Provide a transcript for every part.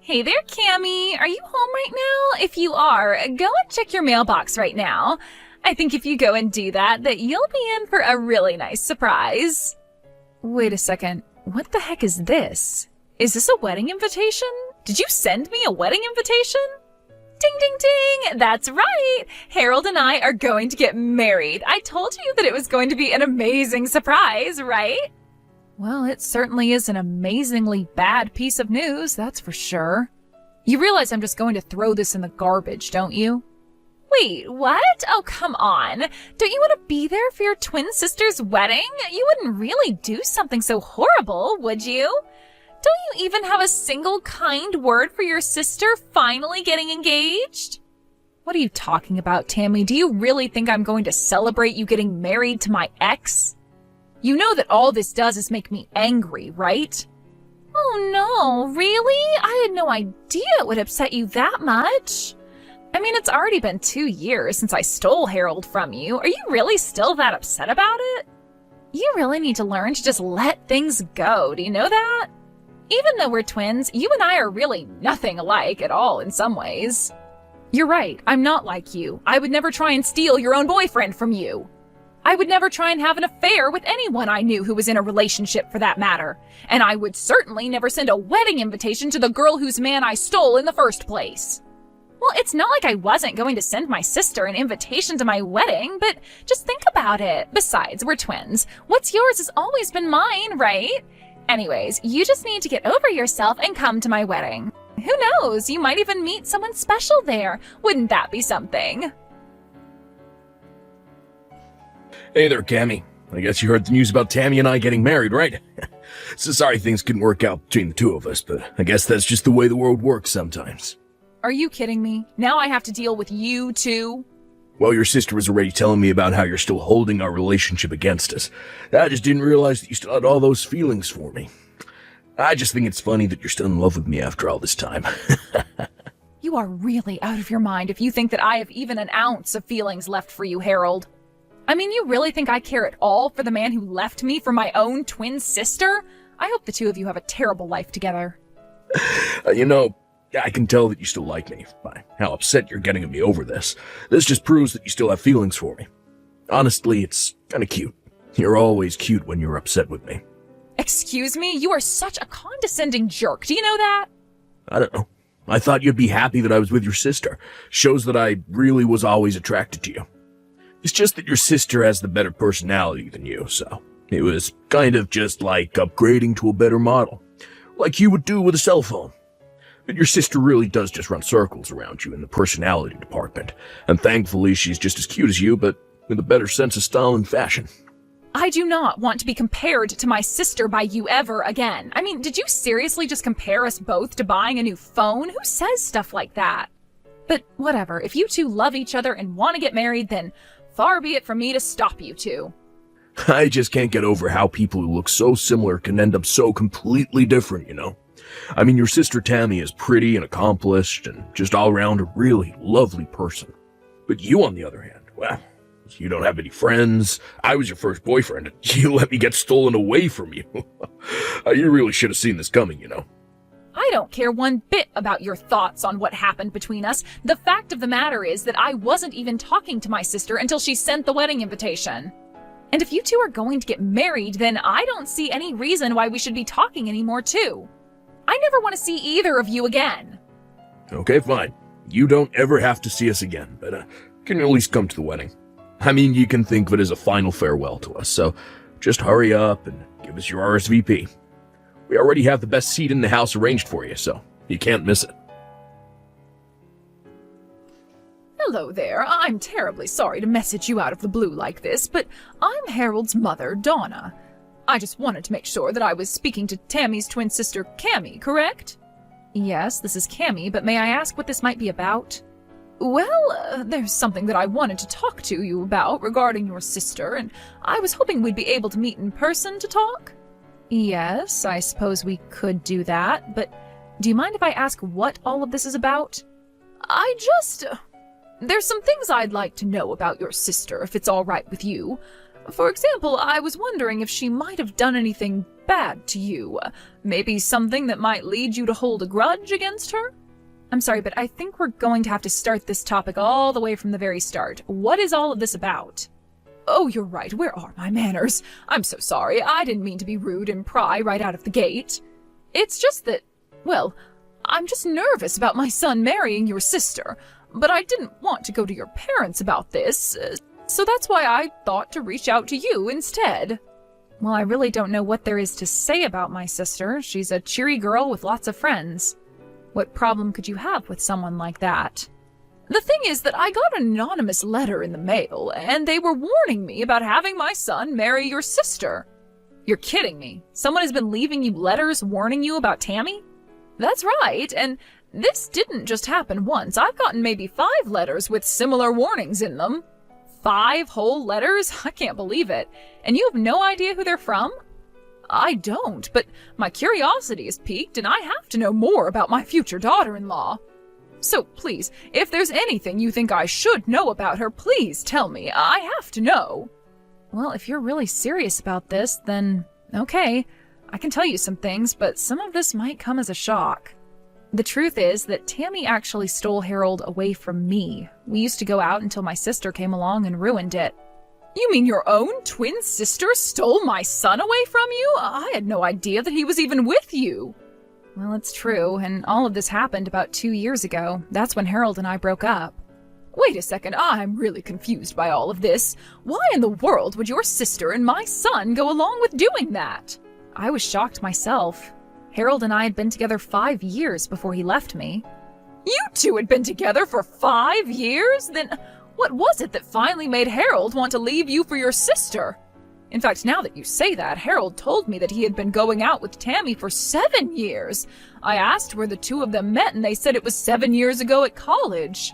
Hey there, Cammy. Are you home right now? If you are, go and check your mailbox right now. I think if you go and do that you'll be in for a really nice surprise. Wait a second. What the heck is this? Is this a wedding invitation? Did you send me a wedding invitation? Ding, ding, ding! That's right! Harold and I are going to get married. I told you that it was going to be an amazing surprise, right? Well, it certainly is an amazingly bad piece of news, that's for sure. You realize I'm just going to throw this in the garbage, don't you? Wait, what? Oh, come on. Don't you want to be there for your twin sister's wedding? You wouldn't really do something so horrible, would you? Don't you even have a single kind word for your sister finally getting engaged? What are you talking about, Tammy? Do you really think I'm going to celebrate you getting married to my ex? You know that all this does is make me angry, right? Oh no, really? I had no idea it would upset you that much. I mean, it's already been 2 years since I stole Harold from you. Are you really still that upset about it? You really need to learn to just let things go, do you know that? Even though we're twins, you and I are really nothing alike at all in some ways. You're right, I'm not like you. I would never try and steal your own boyfriend from you. I would never try and have an affair with anyone I knew who was in a relationship for that matter. And I would certainly never send a wedding invitation to the girl whose man I stole in the first place. Well, it's not like I wasn't going to send my sister an invitation to my wedding, but just think about it. Besides, we're twins. What's yours has always been mine, right? Anyways, you just need to get over yourself and come to my wedding. Who knows? You might even meet someone special there. Wouldn't that be something? Hey there, Cammy. I guess you heard the news about Tammy and I getting married, right? So sorry things couldn't work out between the two of us, but I guess that's just the way the world works sometimes. Are you kidding me? Now I have to deal with you, too? Well, your sister was already telling me about how you're still holding our relationship against us. I just didn't realize that you still had all those feelings for me. I just think it's funny that you're still in love with me after all this time. You are really out of your mind if you think that I have even an ounce of feelings left for you, Harold. I mean, you really think I care at all for the man who left me for my own twin sister? I hope the two of you have a terrible life together. I can tell that you still like me by how upset you're getting at me over this. This just proves that you still have feelings for me. Honestly, it's kind of cute. You're always cute when you're upset with me. Excuse me? You are such a condescending jerk. Do you know that? I don't know. I thought you'd be happy that I was with your sister. Shows that I really was always attracted to you. It's just that your sister has the better personality than you, so it was kind of just like upgrading to a better model. Like you would do with a cell phone. But your sister really does just run circles around you in the personality department. And thankfully, she's just as cute as you, but with a better sense of style and fashion. I do not want to be compared to my sister by you ever again. I mean, did you seriously just compare us both to buying a new phone? Who says stuff like that? But whatever, if you two love each other and want to get married, then far be it from me to stop you two. I just can't get over how people who look so similar can end up so completely different, you know? I mean, your sister Tammy is pretty and accomplished and just all around a really lovely person. But you, on the other hand, well, you don't have any friends. I was your first boyfriend, and you let me get stolen away from you. You really should have seen this coming, you know? I don't care one bit about your thoughts on what happened between us. The fact of the matter is that I wasn't even talking to my sister until she sent the wedding invitation. And if you two are going to get married, then I don't see any reason why we should be talking anymore, too. I never want to see either of you again. Okay, fine. You don't ever have to see us again, but can you at least come to the wedding? I mean, you can think of it as a final farewell to us, so just hurry up and give us your RSVP. We already have the best seat in the house arranged for you, so you can't miss it. Hello there. I'm terribly sorry to message you out of the blue like this, but I'm Harold's mother, Donna. I just wanted to make sure that I was speaking to Tammy's twin sister, Cammy, correct? Yes, this is Cammy, but may I ask what this might be about? Well, there's something that I wanted to talk to you about regarding your sister, and I was hoping we'd be able to meet in person to talk. Yes, I suppose we could do that, but do you mind if I ask what all of this is about? There's some things I'd like to know about your sister, if it's all right with you. For example, I was wondering if she might have done anything bad to you. Maybe something that might lead you to hold a grudge against her? I'm sorry, but I think we're going to have to start this topic all the way from the very start. What is all of this about? Oh, you're right. Where are my manners? I'm so sorry. I didn't mean to be rude and pry right out of the gate. It's just that, well, I'm just nervous about my son marrying your sister, but I didn't want to go to your parents about this, so that's why I thought to reach out to you instead. Well, I really don't know what there is to say about my sister. She's a cheery girl with lots of friends. What problem could you have with someone like that? The thing is that I got an anonymous letter in the mail, and they were warning me about having my son marry your sister. You're kidding me. Someone has been leaving you letters warning you about Tammy? That's right, and this didn't just happen once. I've gotten maybe 5 letters with similar warnings in them. 5 whole letters? I can't believe it. And you have no idea who they're from? I don't, but my curiosity is piqued and I have to know more about my future daughter-in-law. So please, if there's anything you think I should know about her, please tell me. I have to know. Well, if you're really serious about this, then okay. I can tell you some things, but some of this might come as a shock. The truth is that Tammy actually stole Harold away from me. We used to go out until my sister came along and ruined it. You mean your own twin sister stole my son away from you? I had no idea that he was even with you. Well, it's true, and all of this happened about 2 years ago. That's when Harold and I broke up. Wait a second, I'm really confused by all of this. Why in the world would your sister and my son go along with doing that? I was shocked myself. Harold and I had been together 5 years before he left me. You two had been together for 5 years? Then what was it that finally made Harold want to leave you for your sister? In fact, now that you say that, Harold told me that he had been going out with Tammy for 7 years. I asked where the two of them met, and they said it was 7 years ago at college.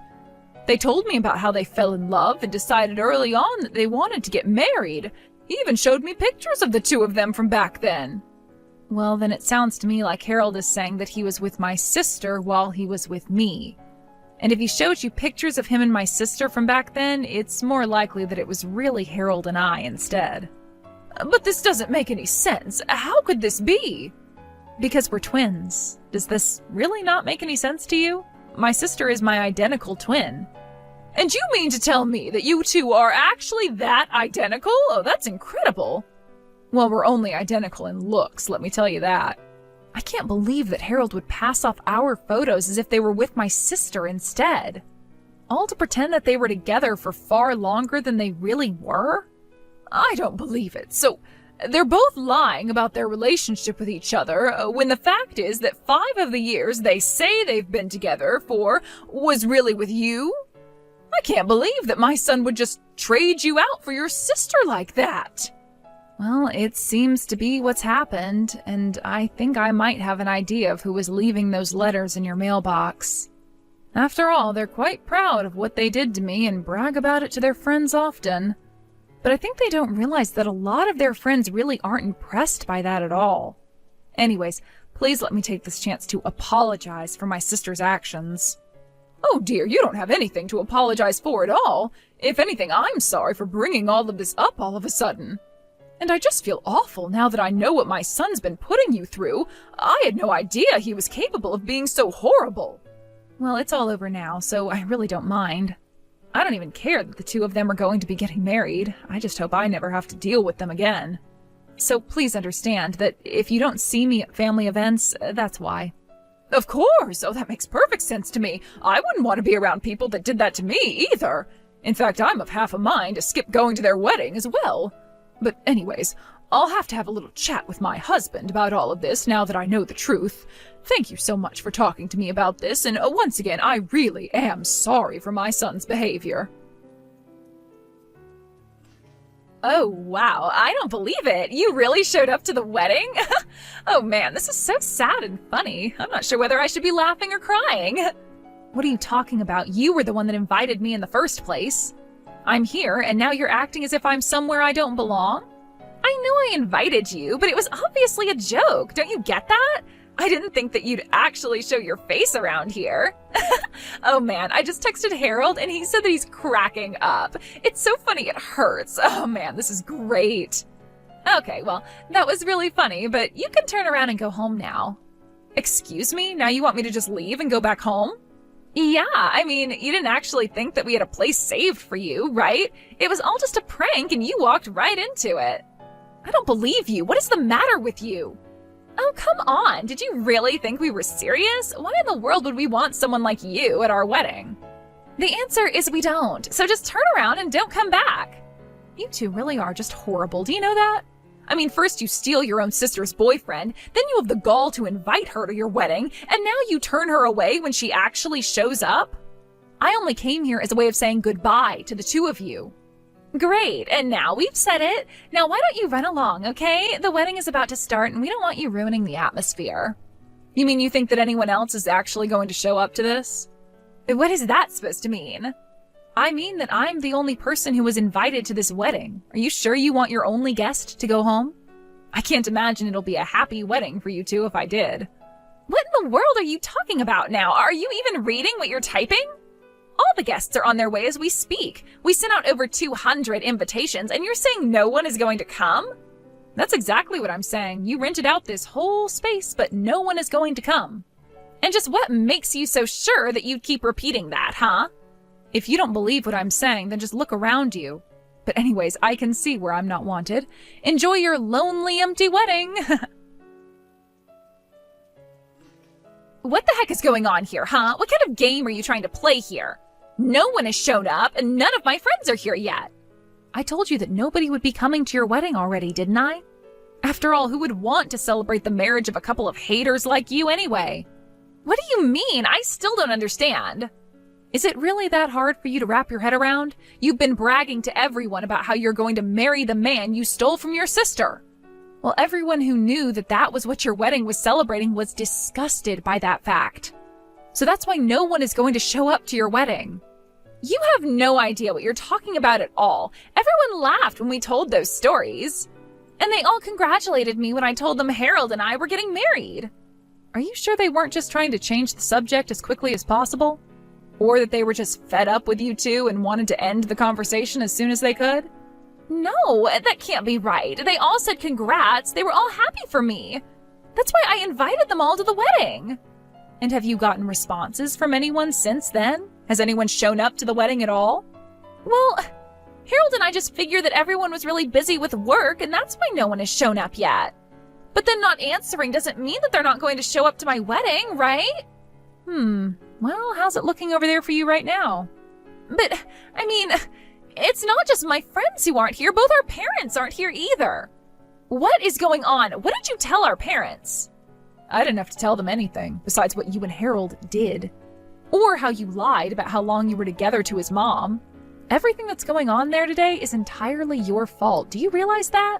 They told me about how they fell in love and decided early on that they wanted to get married. He even showed me pictures of the two of them from back then. Well, then it sounds to me like Harold is saying that he was with my sister while he was with me. And if he showed you pictures of him and my sister from back then, it's more likely that it was really Harold and I instead. But this doesn't make any sense. How could this be? Because we're twins. Does this really not make any sense to you? My sister is my identical twin. And you mean to tell me that you two are actually that identical? Oh, that's incredible. Well, we're only identical in looks, let me tell you that. I can't believe that Harold would pass off our photos as if they were with my sister instead. All to pretend that they were together for far longer than they really were? I don't believe it. So, they're both lying about their relationship with each other, when the fact is that 5 of the years they say they've been together for was really with you? I can't believe that my son would just trade you out for your sister like that. Well, it seems to be what's happened, and I think I might have an idea of who was leaving those letters in your mailbox. After all, they're quite proud of what they did to me and brag about it to their friends often. But I think they don't realize that a lot of their friends really aren't impressed by that at all. Anyways, please let me take this chance to apologize for my sister's actions. Oh dear, you don't have anything to apologize for at all. If anything, I'm sorry for bringing all of this up all of a sudden. And I just feel awful now that I know what my son's been putting you through. I had no idea he was capable of being so horrible. Well, it's all over now, so I really don't mind. I don't even care that the two of them are going to be getting married. I just hope I never have to deal with them again. So please understand that if you don't see me at family events, that's why. Of course! Oh, that makes perfect sense to me. I wouldn't want to be around people that did that to me, either. In fact, I'm of half a mind to skip going to their wedding as well. But anyways, I'll have to have a little chat with my husband about all of this now that I know the truth. Thank you so much for talking to me about this, and once again, I really am sorry for my son's behavior. Oh, wow, I don't believe it. You really showed up to the wedding? Oh man, this is so sad and funny. I'm not sure whether I should be laughing or crying. What are you talking about? You were the one that invited me in the first place. I'm here, and now you're acting as if I'm somewhere I don't belong? I know I invited you, but it was obviously a joke. Don't you get that? I didn't think that you'd actually show your face around here. Oh man, I just texted Harold and he said that he's cracking up. It's so funny it hurts. Oh man, this is great. Okay, well, that was really funny, but you can turn around and go home now. Excuse me? Now you want me to just leave and go back home? Yeah, I mean, you didn't actually think that we had a place saved for you, right? It was all just a prank and you walked right into it. I don't believe you. What is the matter with you? Oh, come on. Did you really think we were serious? Why in the world would we want someone like you at our wedding? The answer is we don't. So just turn around and don't come back. You two really are just horrible. Do you know that? I mean, first you steal your own sister's boyfriend, then you have the gall to invite her to your wedding, and now you turn her away when she actually shows up? I only came here as a way of saying goodbye to the two of you. Great, and now we've said it. Now why don't you run along, okay? The wedding is about to start and we don't want you ruining the atmosphere. You mean you think that anyone else is actually going to show up to this? What is that supposed to mean? I mean that I'm the only person who was invited to this wedding. Are you sure you want your only guest to go home? I can't imagine it'll be a happy wedding for you two if I did. What in the world are you talking about now? Are you even reading what you're typing? All the guests are on their way as we speak. We sent out over 200 invitations, and you're saying no one is going to come? That's exactly what I'm saying. You rented out this whole space, but no one is going to come. And just what makes you so sure that you'd keep repeating that, huh? If you don't believe what I'm saying, then just look around you. But anyways, I can see where I'm not wanted. Enjoy your lonely, empty wedding. What the heck is going on here, huh? What kind of game are you trying to play here? No one has shown up, and none of my friends are here yet. I told you that nobody would be coming to your wedding already, didn't I? After all, who would want to celebrate the marriage of a couple of haters like you anyway? What do you mean? I still don't understand. Is it really that hard for you to wrap your head around? You've been bragging to everyone about how you're going to marry the man you stole from your sister. Well, everyone who knew that that was what your wedding was celebrating was disgusted by that fact. So that's why no one is going to show up to your wedding. You have no idea what you're talking about at all. Everyone laughed when we told those stories. And they all congratulated me when I told them Harold and I were getting married. Are you sure they weren't just trying to change the subject as quickly as possible? Or that they were just fed up with you two and wanted to end the conversation as soon as they could? No, that can't be right. They all said congrats. They were all happy for me. That's why I invited them all to the wedding. And have you gotten responses from anyone since then? Has anyone shown up to the wedding at all? Well, Harold and I just figured that everyone was really busy with work, and that's why no one has shown up yet. But then not answering doesn't mean that they're not going to show up to my wedding, right? Well, how's it looking over there for you right now? But, I mean, it's not just my friends who aren't here. Both our parents aren't here either. What is going on? What did you tell our parents? I didn't have to tell them anything besides what you and Harold did. Or how you lied about how long you were together to his mom. Everything that's going on there today is entirely your fault. Do you realize that?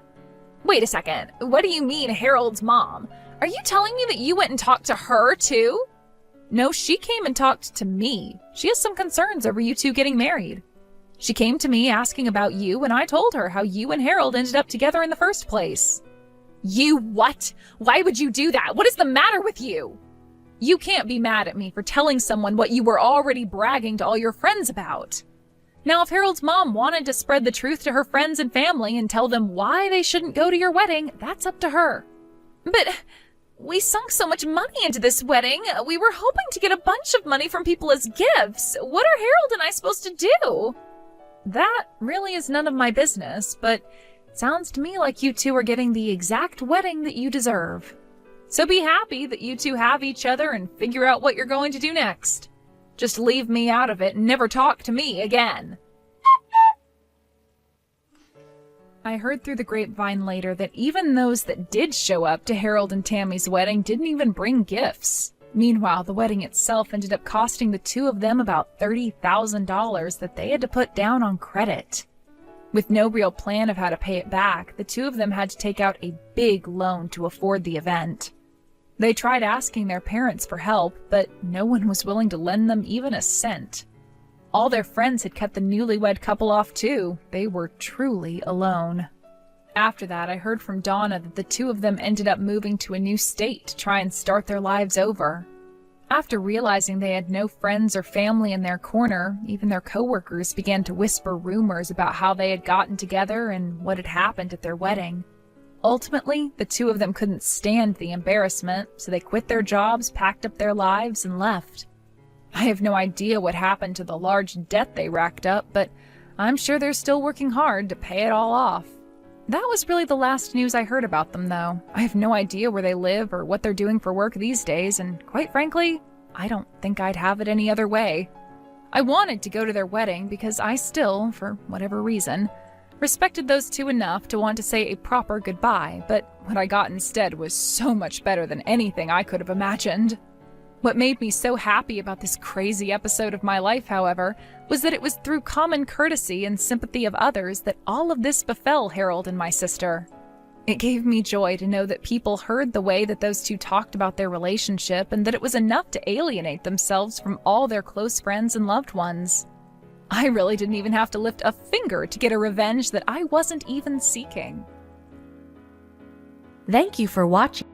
Wait a second. What do you mean, Harold's mom? Are you telling me that you went and talked to her too? No, she came and talked to me. She has some concerns over you two getting married. She came to me asking about you, and I told her how you and Harold ended up together in the first place. You what? Why would you do that? What is the matter with you? You can't be mad at me for telling someone what you were already bragging to all your friends about. Now, if Harold's mom wanted to spread the truth to her friends and family and tell them why they shouldn't go to your wedding, that's up to her. But we sunk so much money into this wedding. We were hoping to get a bunch of money from people as gifts. What are Harold and I supposed to do? That really is none of my business, but it sounds to me like you two are getting the exact wedding that you deserve. So be happy that you two have each other and figure out what you're going to do next. Just leave me out of it and never talk to me again. I heard through the grapevine later that even those that did show up to Harold and Tammy's wedding didn't even bring gifts. Meanwhile, the wedding itself ended up costing the two of them about $30,000 that they had to put down on credit. With no real plan of how to pay it back, the two of them had to take out a big loan to afford the event. They tried asking their parents for help, but no one was willing to lend them even a cent. All their friends had cut the newlywed couple off too. They were truly alone. After that, I heard from Donna that the two of them ended up moving to a new state to try and start their lives over. After realizing they had no friends or family in their corner, even their coworkers began to whisper rumors about how they had gotten together and what had happened at their wedding. Ultimately, the two of them couldn't stand the embarrassment, so they quit their jobs, packed up their lives, and left. I have no idea what happened to the large debt they racked up, but I'm sure they're still working hard to pay it all off. That was really the last news I heard about them, though. I have no idea where they live or what they're doing for work these days, and quite frankly, I don't think I'd have it any other way. I wanted to go to their wedding because I still, for whatever reason, respected those two enough to want to say a proper goodbye, but what I got instead was so much better than anything I could have imagined. What made me so happy about this crazy episode of my life, however, was that it was through common courtesy and sympathy of others that all of this befell Harold and my sister. It gave me joy to know that people heard the way that those two talked about their relationship and that it was enough to alienate themselves from all their close friends and loved ones. I really didn't even have to lift a finger to get a revenge that I wasn't even seeking. Thank you for watching.